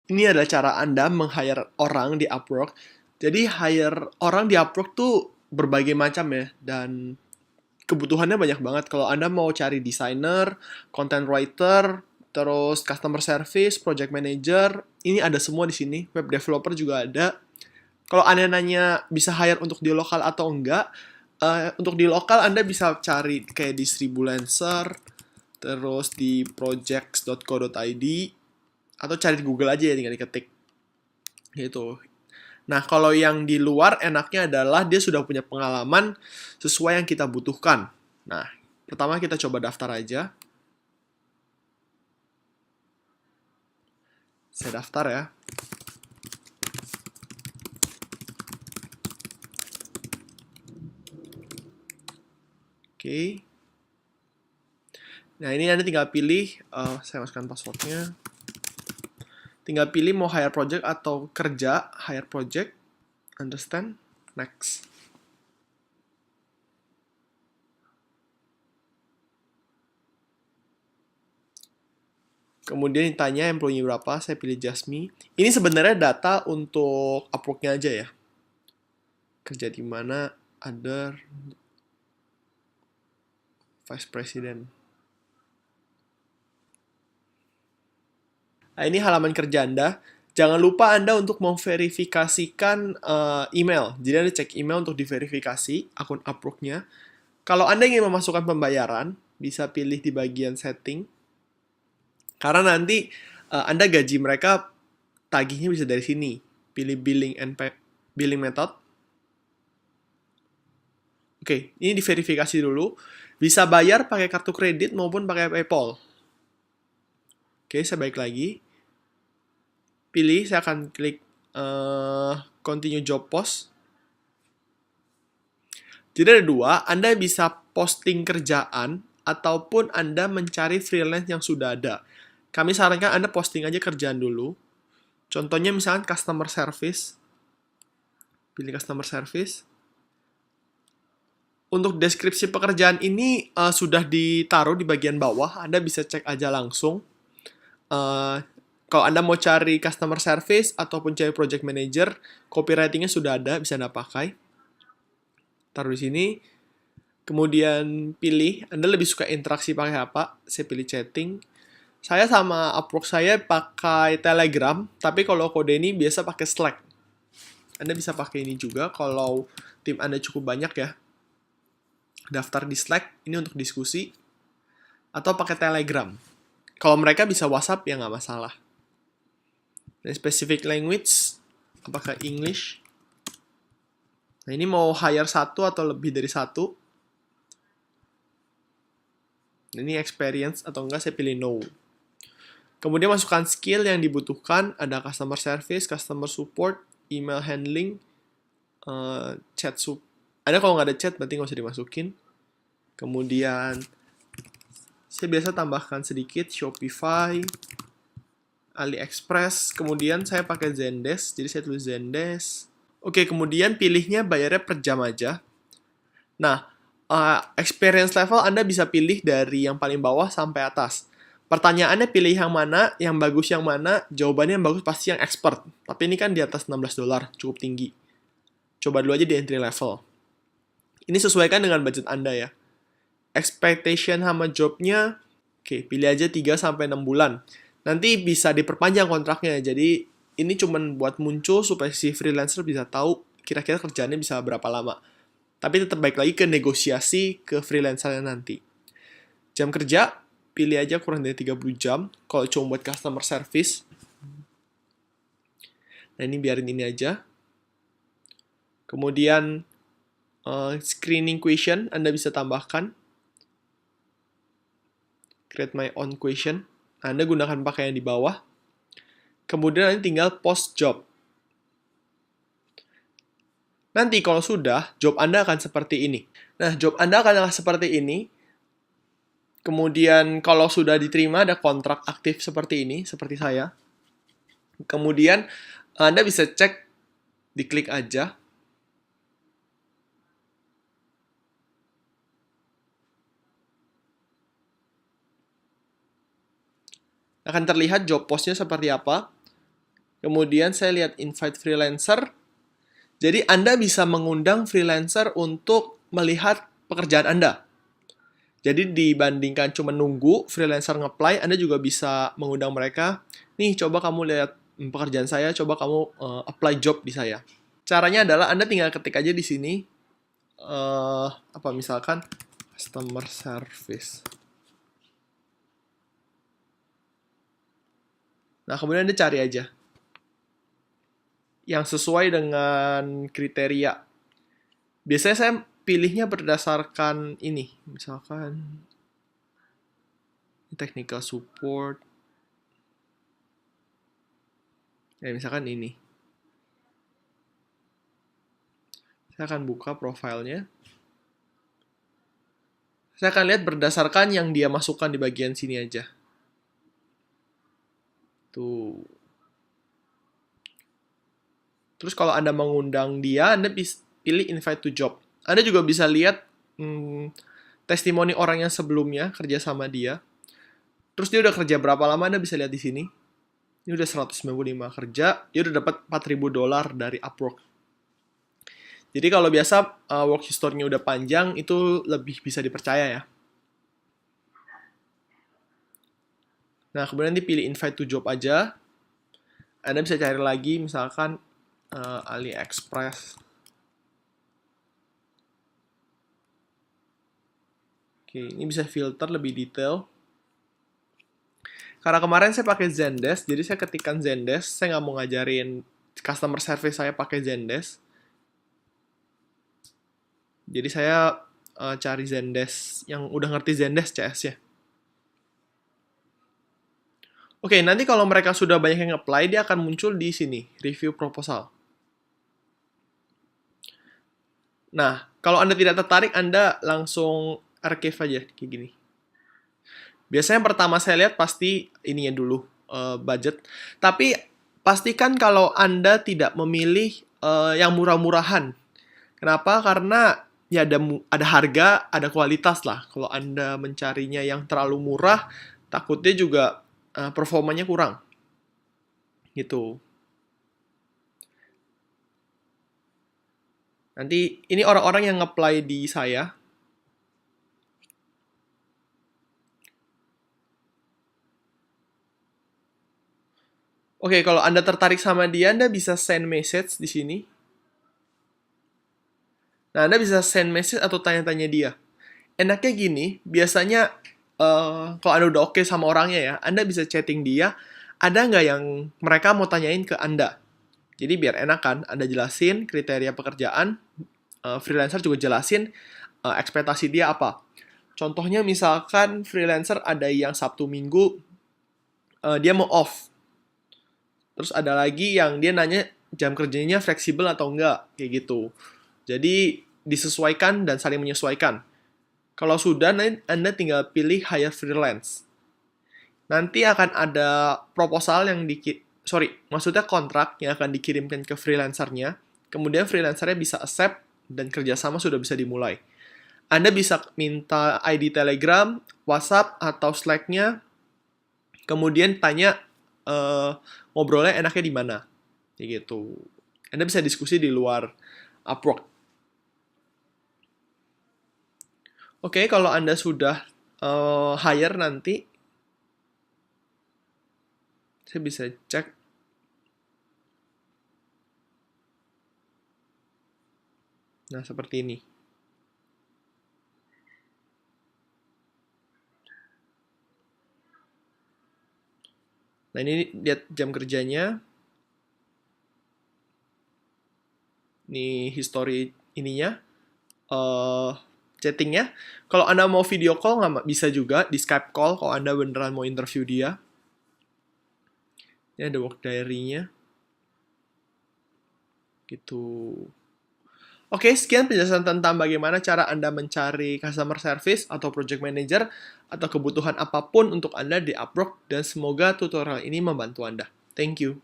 Ini adalah cara Anda meng-hire orang di Upwork. Jadi hire orang di Upwork tuh berbagai macam ya, dan kebutuhannya banyak banget. Kalau Anda mau cari desainer, content writer, terus customer service, project manager, ini ada semua di sini. Web developer juga ada. Kalau Anda nanya bisa hire untuk di lokal atau enggak, untuk di lokal Anda bisa cari kayak di Sribulancer, terus di projects.co.id, atau cari di Google aja ya, tinggal diketik gitu. Nah, kalau yang di luar enaknya adalah dia sudah punya pengalaman sesuai yang kita butuhkan. Nah, pertama kita coba daftar aja. Saya daftar ya. Oke. Nah, ini Anda tinggal pilih, saya masukkan passwordnya. Tinggal pilih mau hire project atau kerja, hire project, understand, next. Kemudian ditanya employee berapa, saya pilih Jasmine. Ini sebenarnya data untuk Upwork-nya aja ya. Kerja di mana, other, vice president. Nah, ini halaman kerja Anda. Jangan lupa Anda untuk memverifikasikan email. Jadi Anda cek email untuk diverifikasi akun Upwork-nya. Kalau Anda ingin memasukkan pembayaran, bisa pilih di bagian setting. Karena nanti Anda gaji mereka tagihnya bisa dari sini. Pilih billing method. Oke, ini diverifikasi dulu. Bisa bayar pakai kartu kredit maupun pakai PayPal. Oke, saya balik lagi. Pilih, saya akan klik continue job post. Jadi ada dua, Anda bisa posting kerjaan ataupun Anda mencari freelance yang sudah ada. Kami sarankan Anda posting aja kerjaan dulu. Contohnya misalkan customer service. Pilih customer service. Untuk deskripsi pekerjaan ini sudah ditaruh di bagian bawah. Anda bisa cek aja langsung. Kalau Anda mau cari customer service ataupun cari project manager, copywritingnya sudah ada, bisa Anda pakai. Taruh di sini. Kemudian pilih, Anda lebih suka interaksi pakai apa? Saya pilih chatting. Saya sama Upwork saya pakai Telegram, tapi kalau kode ini biasa pakai Slack. Anda bisa pakai ini juga kalau tim Anda cukup banyak ya. Daftar di Slack, ini untuk diskusi. Atau pakai Telegram. Kalau mereka bisa WhatsApp ya nggak masalah. Dan specific language, apakah English? Nah ini mau hire satu atau lebih dari satu. Ini experience atau enggak, saya pilih no. Kemudian masukkan skill yang dibutuhkan, ada customer service, customer support, email handling, chat support. Ada kalau nggak ada chat berarti nggak usah dimasukin. Kemudian saya biasa tambahkan sedikit Shopify, AliExpress, kemudian saya pakai Zendesk, jadi saya tulis Zendesk. Oke, kemudian pilihnya bayarnya per jam aja. Nah, experience level Anda bisa pilih dari yang paling bawah sampai atas. Pertanyaannya pilih yang mana, yang bagus yang mana, jawabannya yang bagus pasti yang expert. Tapi ini kan di atas $16, cukup tinggi. Coba dulu aja di entry level. Ini sesuaikan dengan budget Anda ya. Expectation sama jobnya, oke, pilih aja 3-6 bulan. Nanti bisa diperpanjang kontraknya, jadi ini cuman buat muncul supaya si freelancer bisa tahu kira-kira kerjaannya bisa berapa lama. Tapi tetap baik lagi ke negosiasi ke freelancernya nanti. Jam kerja, pilih aja kurang dari 30 jam. Kalau cuma buat customer service. Nah ini biarin ini aja. Kemudian screening question Anda bisa tambahkan. Create my own question. Anda gunakan pakaian di bawah. Kemudian nanti tinggal post job. Nanti kalau sudah, job Anda akan seperti ini. Nah, job Anda akan seperti ini. Kemudian kalau sudah diterima ada kontrak aktif seperti ini, seperti saya. Kemudian Anda bisa cek, diklik aja. Akan terlihat job postnya seperti apa. Kemudian saya lihat invite freelancer. Jadi Anda bisa mengundang freelancer untuk melihat pekerjaan Anda. Jadi dibandingkan cuma nunggu freelancer nge-apply, Anda juga bisa mengundang mereka. Nih, coba kamu lihat pekerjaan saya, coba kamu apply job di saya. Caranya adalah Anda tinggal ketik aja di sini, misalkan customer service. Nah, kemudian Anda cari aja yang sesuai dengan kriteria. Biasanya saya pilihnya berdasarkan ini, misalkan technical support. Ya, misalkan ini. Saya akan buka profilnya. Saya akan lihat berdasarkan yang dia masukkan di bagian sini aja. Tuh. Terus kalau Anda mengundang dia, Anda bisa pilih invite to job. Anda juga bisa lihat testimoni orang yang sebelumnya kerja sama dia. Terus dia udah kerja berapa lama, Anda bisa lihat di sini. Ini udah 195 kerja, dia udah dapat $4.000 dari Upwork. Jadi kalau biasa work history-nya udah panjang, itu lebih bisa dipercaya ya. Nah, kemudian dipilih invite to job aja. Anda bisa cari lagi, misalkan AliExpress. Oke, ini bisa filter lebih detail. Karena kemarin saya pakai Zendesk, jadi saya ketikkan Zendesk. Saya nggak mau ngajarin customer service saya pakai Zendesk. Jadi saya cari Zendesk yang udah ngerti Zendesk CS ya. Oke, nanti kalau mereka sudah banyak yang apply, dia akan muncul di sini, review proposal. Nah, kalau Anda tidak tertarik, Anda langsung archive aja, kayak gini. Biasanya pertama saya lihat pasti ininya dulu, budget. Tapi pastikan kalau Anda tidak memilih yang murah-murahan. Kenapa? Karena ya ada harga, ada kualitas lah. Kalau Anda mencarinya yang terlalu murah, takutnya juga performanya kurang. Gitu. Nanti ini orang-orang yang nge-apply di saya. Oke, kalau Anda tertarik sama dia, Anda bisa send message di sini. Nah, Anda bisa send message atau tanya-tanya dia. Enaknya gini, biasanya kalau Anda udah oke sama orangnya ya, Anda bisa chatting dia, ada nggak yang mereka mau tanyain ke Anda? Jadi biar enak kan, Anda jelasin kriteria pekerjaan, freelancer juga jelasin ekspektasi dia apa. Contohnya misalkan freelancer ada yang Sabtu Minggu, dia mau off. Terus ada lagi yang dia nanya jam kerjanya fleksibel atau enggak, kayak gitu. Jadi disesuaikan dan saling menyesuaikan. Kalau sudah, Anda tinggal pilih hire freelance. Nanti akan ada proposal yang maksudnya kontrak yang akan dikirimkan ke freelancernya. Kemudian freelancernya bisa accept dan kerjasama sudah bisa dimulai. Anda bisa minta ID Telegram, WhatsApp, atau Slack-nya. Kemudian tanya ngobrolnya enaknya di mana. Kayak gitu. Anda bisa diskusi di luar Upwork. Oke, kalau Anda sudah hire nanti, saya bisa cek. Nah, seperti ini. Nah, ini lihat jam kerjanya. Ini history ininya. Chattingnya. Kalau Anda mau video call, nggak bisa juga. Di Skype call, kalau Anda beneran mau interview dia. Ini ada work diary-nya. Gitu. Oke, sekian penjelasan tentang bagaimana cara Anda mencari customer service atau project manager atau kebutuhan apapun untuk Anda di Upwork, dan semoga tutorial ini membantu Anda. Thank you.